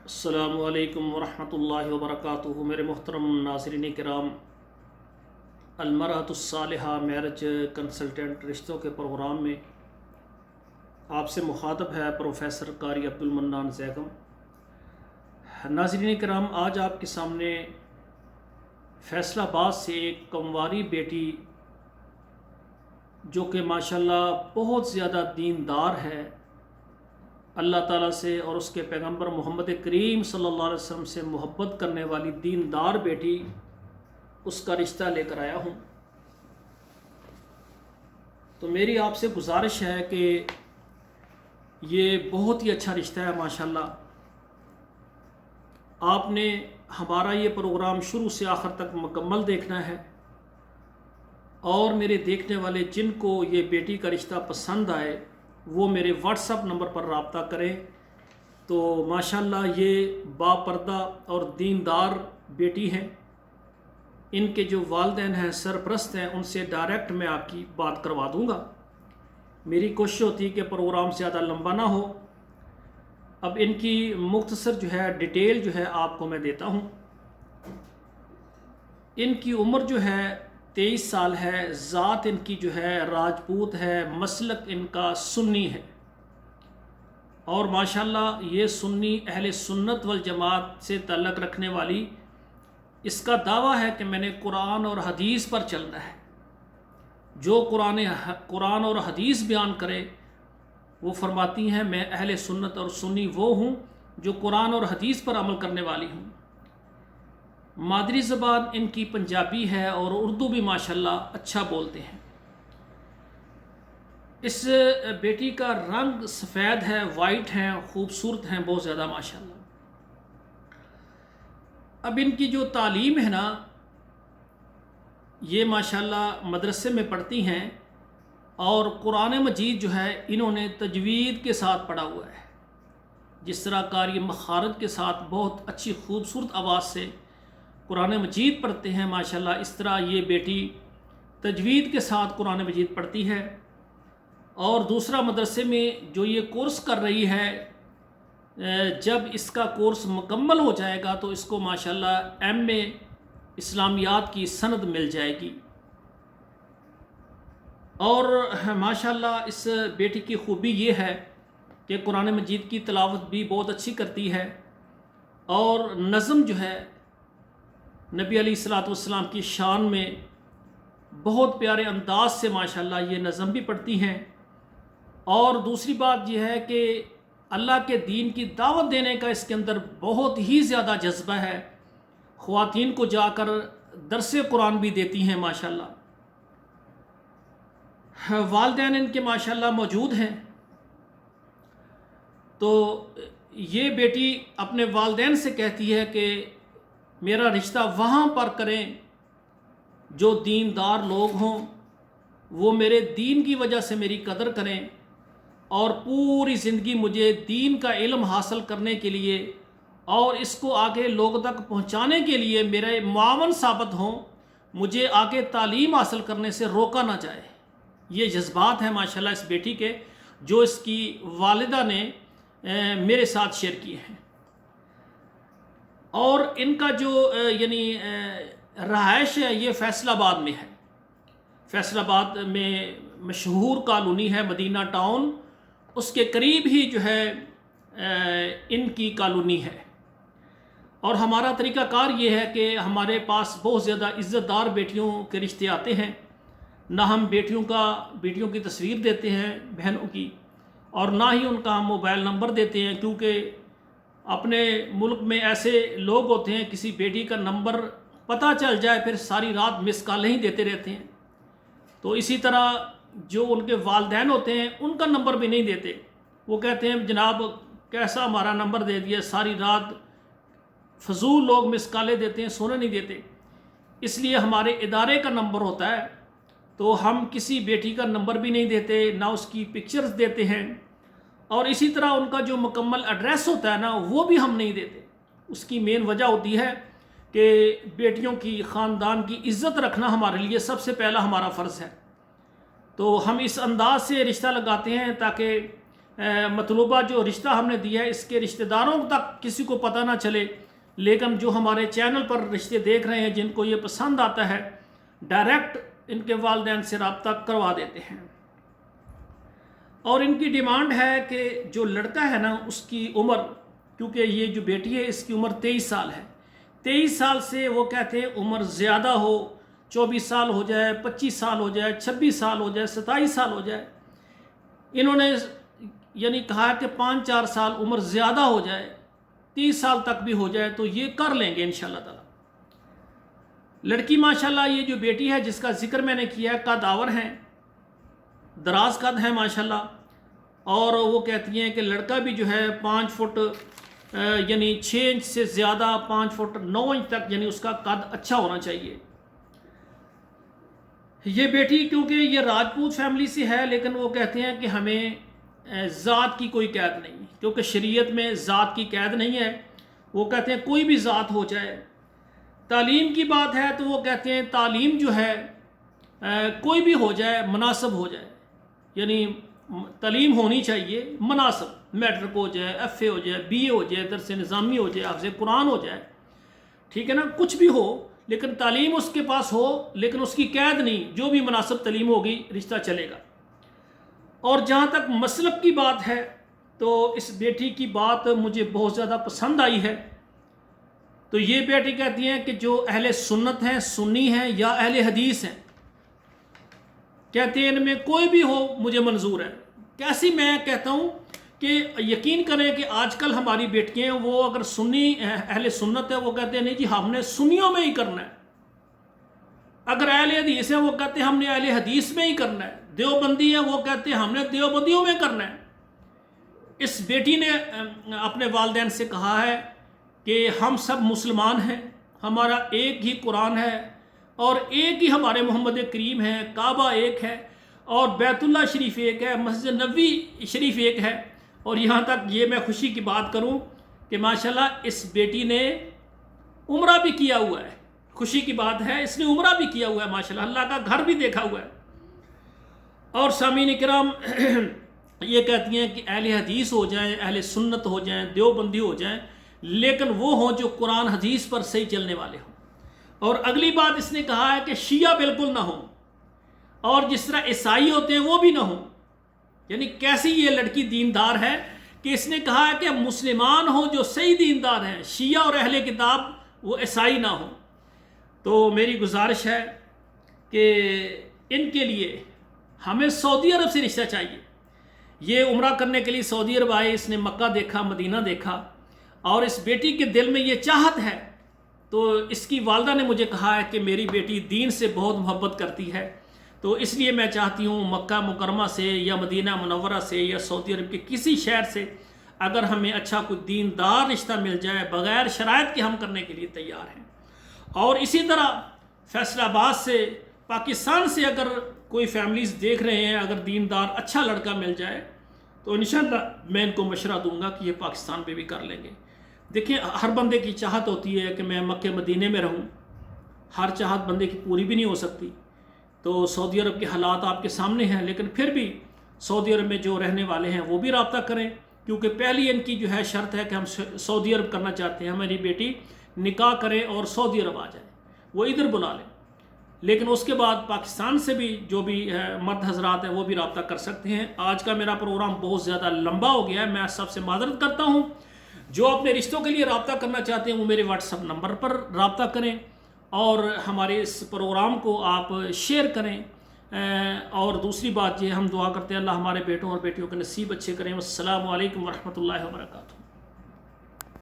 السلام علیکم ورحمۃ اللہ وبرکاتہ۔ میرے محترم ناظرین کرام، المرأۃ الصالحہ میرج کنسلٹنٹ رشتوں کے پروگرام میں آپ سے مخاطب ہے پروفیسر قاری عبدالمنان زیگم۔ ناظرین کرام، آج آپ کے سامنے فیصل آباد سے ایک کنواری بیٹی جو کہ ماشاءاللہ بہت زیادہ دیندار ہے، اللہ تعالیٰ سے اور اس کے پیغمبر محمد کریم صلی اللہ علیہ وسلم سے محبت کرنے والی دیندار بیٹی، اس کا رشتہ لے کر آیا ہوں۔ تو میری آپ سے گزارش ہے کہ یہ بہت ہی اچھا رشتہ ہے ماشاءاللہ۔ آپ نے ہمارا یہ پروگرام شروع سے آخر تک مکمل دیکھنا ہے، اور میرے دیکھنے والے جن کو یہ بیٹی کا رشتہ پسند آئے وہ میرے واٹس ایپ نمبر پر رابطہ کریں۔ تو ماشاءاللہ یہ باپردہ اور دیندار بیٹی ہیں، ان کے جو والدین ہیں سرپرست ہیں، ان سے ڈائریکٹ میں آپ کی بات کروا دوں گا۔ میری کوشش ہوتی ہے کہ پروگرام زیادہ لمبا نہ ہو۔ اب ان کی مختصر جو ہے ڈیٹیل جو ہے آپ کو میں دیتا ہوں۔ ان کی عمر جو ہے 23 سال ہے، ذات ان کی جو ہے راجپوت ہے، مسلک ان کا سنی ہے، اور ماشاءاللہ یہ سنی اہل سنت والجماعت سے تعلق رکھنے والی، اس کا دعویٰ ہے کہ میں نے قرآن اور حدیث پر چلنا ہے، جو قرآن اور حدیث بیان کرے وہ فرماتی ہیں میں اہل سنت اور سنی وہ ہوں جو قرآن اور حدیث پر عمل کرنے والی ہوں۔ مادری زبان ان کی پنجابی ہے اور اردو بھی ماشاءاللہ اچھا بولتے ہیں۔ اس بیٹی کا رنگ سفید ہے، وائٹ ہیں، خوبصورت ہیں بہت زیادہ ماشاءاللہ۔ اب ان کی جو تعلیم ہے نا، یہ ماشاءاللہ مدرسے میں پڑھتی ہیں، اور قرآن مجید جو ہے انہوں نے تجوید کے ساتھ پڑھا ہوا ہے۔ جس طرح قاری مخارج کے ساتھ بہت اچھی خوبصورت آواز سے قرآن مجید پڑھتے ہیں ماشاءاللہ، اس طرح یہ بیٹی تجوید کے ساتھ قرآن مجید پڑھتی ہے۔ اور دوسرا مدرسے میں جو یہ کورس کر رہی ہے، جب اس کا کورس مکمل ہو جائے گا تو اس کو ماشاءاللہ ایم.اے اسلامیات کی سند مل جائے گی۔ اور ماشاءاللہ اس بیٹی کی خوبی یہ ہے کہ قرآن مجید کی تلاوت بھی بہت اچھی کرتی ہے، اور نظم جو ہے نبی علیہ الصلوۃ والسلام کی شان میں بہت پیارے انداز سے ماشاءاللہ یہ نظم بھی پڑھتی ہیں۔ اور دوسری بات یہ ہے کہ اللہ کے دین کی دعوت دینے کا اس کے اندر بہت ہی زیادہ جذبہ ہے، خواتین کو جا کر درس قرآن بھی دیتی ہیں ماشاءاللہ۔ والدین ان کے ماشاءاللہ موجود ہیں، تو یہ بیٹی اپنے والدین سے کہتی ہے کہ میرا رشتہ وہاں پر کریں جو دیندار لوگ ہوں، وہ میرے دین کی وجہ سے میری قدر کریں، اور پوری زندگی مجھے دین کا علم حاصل کرنے کے لیے اور اس کو آگے لوگوں تک پہنچانے کے لیے میرے معاون ثابت ہوں، مجھے آگے تعلیم حاصل کرنے سے روکا نہ جائے۔ یہ جذبات ہیں ماشاءاللہ اس بیٹی کے، جو اس کی والدہ نے میرے ساتھ شیئر کیے ہیں۔ اور ان کا جو رہائش ہے یہ فیصل آباد میں ہے۔ فیصل آباد میں مشہور کالونی ہے مدینہ ٹاؤن، اس کے قریب ہی جو ہے ان کی کالونی ہے۔ اور ہمارا طریقہ کار یہ ہے کہ ہمارے پاس بہت زیادہ عزت دار بیٹیوں کے رشتے آتے ہیں، نہ ہم بیٹیوں کی تصویر دیتے ہیں بہنوں کی، اور نہ ہی ان کا ہم موبائل نمبر دیتے ہیں، کیونکہ اپنے ملک میں ایسے لوگ ہوتے ہیں کسی بیٹی کا نمبر پتہ چل جائے پھر ساری رات مس کالیں ہی دیتے رہتے ہیں۔ تو اسی طرح جو ان کے والدین ہوتے ہیں ان کا نمبر بھی نہیں دیتے، وہ کہتے ہیں جناب کیسا ہمارا نمبر دے دیا، ساری رات فضول لوگ مس کالیں دیتے ہیں، سونے نہیں دیتے۔ اس لیے ہمارے ادارے کا نمبر ہوتا ہے، تو ہم کسی بیٹی کا نمبر بھی نہیں دیتے، نہ اس کی پکچرز دیتے ہیں، اور اسی طرح ان کا جو مکمل ایڈریس ہوتا ہے نا وہ بھی ہم نہیں دیتے۔ اس کی مین وجہ ہوتی ہے کہ بیٹیوں کی خاندان کی عزت رکھنا ہمارے لیے سب سے پہلا ہمارا فرض ہے۔ تو ہم اس انداز سے رشتہ لگاتے ہیں تاکہ مطلوبہ جو رشتہ ہم نے دیا ہے اس کے رشتہ داروں تک کسی کو پتہ نہ چلے، لیکن جو ہمارے چینل پر رشتے دیکھ رہے ہیں جن کو یہ پسند آتا ہے ڈائریکٹ ان کے والدین سے رابطہ کروا دیتے ہیں۔ اور ان کی ڈیمانڈ ہے کہ جو لڑکا ہے نا اس کی عمر، کیونکہ یہ جو بیٹی ہے اس کی عمر 23 سال ہے، 23 سال سے وہ کہتے ہیں عمر زیادہ ہو، 24 سال ہو جائے، 25 سال ہو جائے، 26 سال ہو جائے، 27 سال ہو جائے۔ انہوں نے یعنی کہا کہ 5-4 سال عمر زیادہ ہو جائے، 30 سال تک بھی ہو جائے تو یہ کر لیں گے انشاءاللہ تعالی۔ لڑکی ماشاءاللہ یہ جو بیٹی ہے جس کا ذکر میں نے کیا قد آور ہیں، دراز قد ہے ماشاءاللہ، اور وہ کہتی ہیں کہ لڑکا بھی جو ہے 5 فٹ یعنی 6 انچ سے زیادہ 5 فٹ 9 انچ تک یعنی اس کا قد اچھا ہونا چاہیے۔ یہ بیٹی کیونکہ یہ راجپوت فیملی سے ہے، لیکن وہ کہتے ہیں کہ ہمیں ذات کی کوئی قید نہیں، کیونکہ شریعت میں ذات کی قید نہیں ہے۔ وہ کہتے ہیں کوئی بھی ذات ہو جائے۔ تعلیم کی بات ہے تو وہ کہتے ہیں تعلیم جو ہے کوئی بھی ہو جائے، مناسب ہو جائے، یعنی تعلیم ہونی چاہیے مناسب، میٹرک ہو جائے، ایف اے ہو جائے، بی اے ہو جائے، درس نظامی ہو جائے، حفظ قرآن ہو جائے، ٹھیک ہے نا، کچھ بھی ہو لیکن تعلیم اس کے پاس ہو، لیکن اس کی قید نہیں، جو بھی مناسب تعلیم ہوگی رشتہ چلے گا۔ اور جہاں تک مسلک کی بات ہے تو اس بیٹی کی بات مجھے بہت زیادہ پسند آئی ہے۔ تو یہ بیٹی کہتی ہیں کہ جو اہل سنت ہیں، سنی ہیں یا اہل حدیث ہیں، کہتے ہیں ان میں کوئی بھی ہو مجھے منظور ہے۔ کیسی میں کہتا ہوں کہ یقین کریں کہ آج کل ہماری بیٹیاں وہ اگر سنی اہل سنت ہے وہ کہتے ہیں نہیں جی ہم نے سنیوں میں ہی کرنا ہے، اگر اہل حدیث ہے وہ کہتے ہیں ہم نے اہل حدیث میں ہی کرنا ہے، دیوبندی ہے وہ کہتے ہیں ہم نے دیوبندیوں میں کرنا ہے۔ اس بیٹی نے اپنے والدین سے کہا ہے کہ ہم سب مسلمان ہیں، ہمارا ایک ہی قرآن ہے اور ایک ہی ہمارے محمد کریم ہے، کعبہ ایک ہے اور بیت اللہ شریف ایک ہے، مسجد نبوی شریف ایک ہے۔ اور یہاں تک یہ میں خوشی کی بات کروں کہ ماشاءاللہ اس بیٹی نے عمرہ بھی کیا ہوا ہے، خوشی کی بات ہے اس نے عمرہ بھی کیا ہوا ہے ماشاءاللہ، اللہ کا گھر بھی دیکھا ہوا ہے۔ اور سامعین کرام یہ کہتی ہیں کہ اہل حدیث ہو جائیں، اہل سنت ہو جائیں، دیوبندی ہو جائیں، لیکن وہ ہوں جو قرآن حدیث پر صحیح چلنے والے ہوں۔ اور اگلی بات اس نے کہا ہے کہ شیعہ بالکل نہ ہوں، اور جس طرح عیسائی ہوتے ہیں وہ بھی نہ ہوں۔ یعنی کیسی یہ لڑکی دیندار ہے کہ اس نے کہا ہے کہ مسلمان ہوں جو صحیح دیندار ہیں، شیعہ اور اہل کتاب وہ عیسائی نہ ہوں۔ تو میری گزارش ہے کہ ان کے لیے ہمیں سعودی عرب سے رشتہ چاہیے۔ یہ عمرہ کرنے کے لیے سعودی عرب آئے، اس نے مکہ دیکھا، مدینہ دیکھا، اور اس بیٹی کے دل میں یہ چاہت ہے۔ تو اس کی والدہ نے مجھے کہا ہے کہ میری بیٹی دین سے بہت محبت کرتی ہے، تو اس لیے میں چاہتی ہوں مکہ مکرمہ سے یا مدینہ منورہ سے یا سعودی عرب کے کسی شہر سے اگر ہمیں اچھا کوئی دیندار رشتہ مل جائے بغیر شرائط کے ہم کرنے کے لیے تیار ہیں۔ اور اسی طرح فیصل آباد سے، پاکستان سے اگر کوئی فیملیز دیکھ رہے ہیں، اگر دیندار اچھا لڑکا مل جائے تو انشاءاللہ میں ان کو مشورہ دوں گا کہ یہ پاکستان پہ بھی کر لیں گے۔ دیکھیں ہر بندے کی چاہت ہوتی ہے کہ میں مکہ مدینے میں رہوں، ہر چاہت بندے کی پوری بھی نہیں ہو سکتی۔ تو سعودی عرب کے حالات آپ کے سامنے ہیں، لیکن پھر بھی سعودی عرب میں جو رہنے والے ہیں وہ بھی رابطہ کریں، کیونکہ پہلی ان کی جو ہے شرط ہے کہ ہم سعودی عرب کرنا چاہتے ہیں، ہماری بیٹی نکاح کرے اور سعودی عرب آ جائے، وہ ادھر بلا لیں۔ لیکن اس کے بعد پاکستان سے بھی جو بھی مرد حضرات ہیں وہ بھی رابطہ کر سکتے ہیں۔ آج کا میرا پروگرام بہت زیادہ لمبا ہو گیا ہے، میں سب سے معذرت کرتا ہوں۔ جو اپنے رشتوں کے لیے رابطہ کرنا چاہتے ہیں وہ میرے واٹس ایپ نمبر پر رابطہ کریں اور ہمارے اس پروگرام کو آپ شیئر کریں۔ اور دوسری بات یہ ہم دعا کرتے ہیں اللہ ہمارے بیٹوں اور بیٹیوں کے نصیب اچھے کریں۔ والسلام علیکم ورحمۃ اللہ وبرکاتہ۔